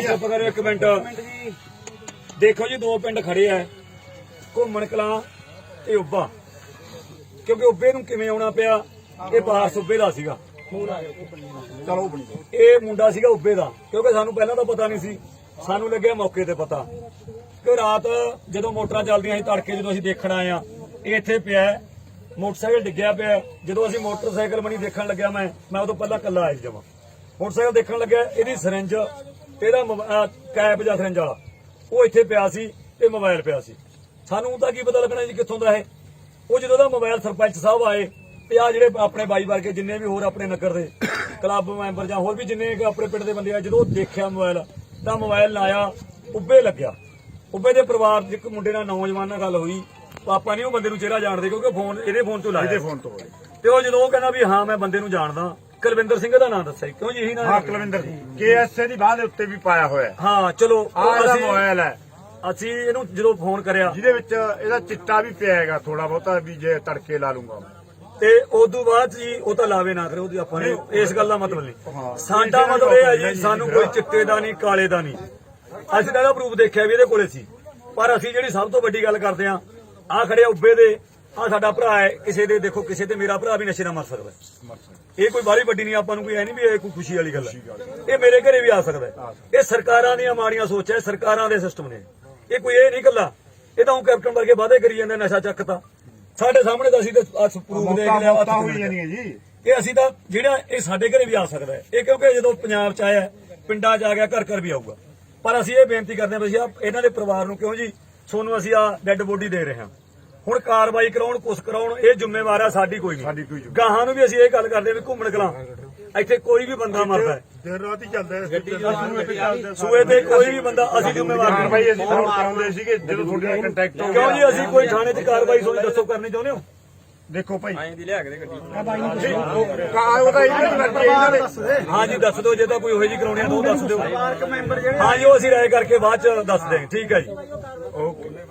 ਚੁੱਪ ਕਰੋ ਇੱਕ ਮਿੰਟ। ਦੇਖੋ ਜੀ ਦੋ ਪਿੰਡ ਖੜੇ ਆ, ਘੁੰਮਣ ਕਲਾਂ ਤੇ ਉੱਬਾ। ਕਿਉਂਕਿ ਉੱਬੇ ਨੂੰ ਕਿਵੇਂ ਆਉਣਾ ਪਿਆ, ਇਹ ਬਾਹਰ ਉੱਬੇ ਦਾ ਸੀਗਾ। ਚਲੋ ਇਹ ਮੁੰਡਾ ਸੀਗਾ ਉੱਬੇ ਦਾ, ਕਿਉਂਕਿ ਸਾਨੂੰ ਪਹਿਲਾਂ ਤਾਂ ਪਤਾ ਨਹੀਂ ਸੀ। ਸਾਨੂੰ ਲੱਗਿਆ ਮੌਕੇ ਤੇ ਪਤਾ ਕਿ ਰਾਤ ਜਦੋਂ ਮੋਟਰਾਂ ਚੱਲਦੀਆਂ ਸੀ, ਤੜਕੇ ਜਦੋਂ ਅਸੀਂ ਦੇਖਣ ਆਏ ਆ, ਇਹ ਇੱਥੇ ਪਿਆ ਮੋਟਰਸਾਈਕਲ ਡਿੱਗਿਆ ਪਿਆ। ਜਦੋਂ ਅਸੀਂ ਮੋਟਰਸਾਈਕਲ ਬਣੀ ਦੇਖਣ ਲੱਗਿਆ, ਮੈਂ ਉਦੋਂ ਪਹਿਲਾਂ ਕੱਲਾ ਆਇਆ ਜਮਾ। ਮੋਟਰਸਾਈਕਲ ਦੇਖਣ ਲੱਗਿਆ, ਇਹਦੀ ਸਿਰਿੰਜ, ਇਹਦਾ ਕੈਪ ਜਾਂ ਸਿਰਿੰਜ ਵਾਲਾ ਉਹ ਇੱਥੇ ਪਿਆ ਸੀ ਤੇ ਮੋਬਾਈਲ ਪਿਆ ਸੀ। ਸਾਨੂੰ ਤਾਂ ਕੀ ਪਤਾ ਲੱਗਣਾ ਜੀ ਕਿੱਥੋਂ ਦਾ ਇਹ। ਉਹ ਜਦੋਂ ਦਾ ਮੋਬਾਈਲ ਸਰਪੰਚ ਸਾਹਿਬ ਆਏ ਤੇ ਆ ਜਿਹੜੇ ਆਪਣੇ ਬਾਈ ਵਰਗੇ ਜਿੰਨੇ ਵੀ ਹੋਰ ਆਪਣੇ ਨਗਰ ਦੇ ਕਲੱਬ ਮੈਂਬਰ ਜਾਂ ਹੋਰ ਵੀ ਜਿੰਨੇ ਆਪਣੇ ਪਿੰਡ ਦੇ ਬੰਦੇ ਆ, ਜਦੋਂ ਦੇਖਿਆ ਮੋਬਾਈਲ ਤਾਂ ਮੋਬਾਈਲ ਲਾਇਆ, ਉੱਬੇ ਲੱਗਿਆ। ਉੱਬੇ ਦੇ ਪਰਿਵਾਰ ਦੇ ਇੱਕ ਮੁੰਡੇ ਨਾਲ ਨੌਜਵਾਨ ਨਾਲ ਗੱਲ ਹੋਈ। ਪਾਪਾ ਨਹੀਂ ਉਹ ਬੰਦੇ ਨੂੰ ਚਿਹਰਾ ਜਾਣਦੇ, ਕਿਉਂਕਿ ਫੋਨ ਇਹਦੇ ਫੋਨ ਤੋਂ ਲਾਇਆ, ਤੇ ਉਹ ਜਦੋਂ ਉਹ ਕਹਿੰਦਾ ਵੀ ਹਾਂ ਮੈਂ ਬੰਦੇ ਨੂੰ ਜਾਣਦਾ, ਕੁਲਵਿੰਦਰ ਸਿੰਘ ਦਾ ਨਾਮ ਦੱਸਿਆ। ਕਿਉਂ ਜੀ ਇਹੀ ਨਾਮ? ਹਾਂ ਕੁਲਵਿੰਦਰ ਸਿੰਘ, KSA ਦੀ ਬਾਹ ਦੇ ਉੱਤੇ ਵੀ ਪਾਇਆ ਹੋਇਆ। ਹਾਂ ਚਲੋ ਆਹ ਮੋਬਾਈਲ ਹੈ। ਅਸੀਂ ਇਹਨੂੰ ਜਦੋਂ ਫੋਨ ਕਰਿਆ, ਜਿਹਦੇ ਵਿੱਚ ਇਹਦਾ ਚਿੱਟਾ ਵੀ ਪਿਆ ਹੈਗਾ ਥੋੜਾ ਬਹੁਤਾ, ਵੀ ਜੇ ਤੜਕੇ ਲਾ ਲੂੰਗਾ ਤੇ ਉਦੋਂ ਬਾਅਦ ਜੀ ਉਹ ਤਾਂ ਲਾਵੇ ਨਾ ਕਰੇ, ਉਹਦੀ ਆਪਾਂ ਨੇ ਇਸ ਗੱਲ ਦਾ ਮਤਲਬ ਨਹੀਂ। ਸਾਡਾ ਮਤਲਬ ਇਹ ਹੈ ਜੀ, ਸਾਨੂੰ ਕੋਈ ਚਿੱਟੇ ਦਾ ਨਹੀਂ, ਕਾਲੇ ਦਾ ਨਹੀਂ। ਅਸੀਂ ਤਾਂ ਇਹਦਾ ਪ੍ਰੂਫ ਦੇਖਿਆ ਵੀ ਇਹਦੇ ਕੋਲੇ ਸੀ। ਪਰ ਅਸੀਂ ਜਿਹੜੀ ਸਭ ਤੋਂ ਵੱਡੀ ਗੱਲ ਕਰਦੇ ਆ, ਆਹ ਖੜੇ ਉੱਬੇ ਦੇ, ਆਹ ਸਾਡਾ ਭਰਾ ਹੈ। ਕਿਸੇ ਦੇ ਦੇਖੋ, ਕਿਸੇ ਤੇ ਮੇਰਾ ਭਰਾ ਵੀ ਨਸ਼ੇ ਨਾਲ ਮਰ ਸਕਦਾ। ਇਹ ਕੋਈ ਬਾਹਲੀ ਵੱਡੀ ਨਹੀਂ, ਆਪਾਂ ਨੂੰ ਕੋਈ ਐ ਨਹੀਂ ਵੀ ਇਹ ਕੋਈ ਖੁਸ਼ੀ ਵਾਲੀ ਗੱਲ ਹੈ। ਇਹ ਮੇਰੇ ਘਰੇ ਵੀ ਆ ਸਕਦਾ। ਇਹ ਸਰਕਾਰਾਂ ਦੀਆਂ ਮਾੜੀਆਂ ਸੋਚਾਂ, ਸਰਕਾਰਾਂ ਦੇ ਸਿਸਟਮ ਨੇ। ਇਹ ਕੋਈ ਇਹ ਨਹੀਂ ਕੱਲਾ, ਇਹ ਤਾਂ ਉਹ ਕੈਪਟਨ ਵਰਗੇ ਵਾਅਦੇ ਕਰੀ ਜਾਂਦੇ, ਨਸ਼ਾ ਚੱਕਤਾ ਸਾਡੇ ਸਾਹਮਣੇ ਤਾਂ ਅਸੀਂ ਤੇ ਪ੍ਰੂਫ ਦੇਖ ਲਿਆ। ਇਹ ਅਸੀਂ ਤਾਂ ਜਿਹੜਾ ਇਹ ਸਾਡੇ ਘਰੇ ਵੀ ਆ ਸਕਦਾ ਹੈ। ਇਹ ਕਿਉਂਕਿ ਜਦੋਂ ਪੰਜਾਬ ਚ ਆਇਆ, ਪਿੰਡਾਂ ਚ ਆ ਗਿਆ, ਘਰ ਘਰ ਵੀ ਆਊਗਾ। ਪਰ ਅਸੀਂ ਇਹ ਬੇਨਤੀ ਕਰਦੇ ਹਾਂ ਵੀ ਇਹਨਾਂ ਦੇ ਪਰਿਵਾਰ ਨੂੰ, ਕਿਉਂ ਜੀ ਤੁਹਾਨੂੰ ਅਸੀਂ ਆ ਡੈੱਡ ਬੋਡੀ ਦੇ ਰਹੇ ਹਾਂ, ਹੁਣ ਕਾਰਵਾਈ ਕਰਾਉਣ, ਕੁਛ ਕਰਾਉਣ, ਇਹ ਜ਼ਿੰਮੇਵਾਰ ਆ ਸਾਡੀ ਕੋਈ ਨਹੀਂ। ਗਾਹਾਂ ਨੂੰ ਵੀ ਅਸੀਂ ਇਹ ਗੱਲ ਕਰਦੇ ਵੀ ਘੁੰਮਣ ਕਲਾਂ ਇੱਥੇ ਕੋਈ ਵੀ ਬੰਦਾ ਮਰਦਾ ਹੈ, ਦਿਨ ਰਾਤ ਹੀ ਚੱਲਦਾ ਸੂਏ ਤੇ ਕੋਈ ਵੀ ਬੰਦਾ, ਅਸੀਂ ਜ਼ਿੰਮੇਵਾਰ ਕਾਰਵਾਈ ਅਸੀਂ ਕਰਾਉਂਦੇ ਸੀਗੇ ਜਦੋਂ ਤੁਹਾਡੇ ਕੰਟੈਕਟ ਹੋ ਗਿਆ। ਕਿਉਂ ਜੀ ਅਸੀਂ ਕੋਈ ਥਾਣੇ 'ਚ ਕਾਰਵਾਈ ਸੋਚ ਦੱਸੋ ਕਰਨੀ ਚਾਹੁੰਦੇ ਹੋ? ਦੇਖੋ ਭਾਈ ਹਾਂ ਜੀ ਦੱਸ ਦਿਓ, ਜੇ ਤਾਂ ਕੋਈ ਹੋਏ ਜੀ ਕਰਾਉਣੀ ਆ ਤਾਂ ਉਹ ਦੱਸ ਦਿਓ। ਹਾਂ ਜੀ ਉਹ ਅਸੀਂ ਰਾਏ ਕਰਕੇ ਬਾਅਦ 'ਚ ਦੱਸ ਦੇਂਗੇ। ਠੀਕ ਹੈ ਜੀ, ਓਕੇ।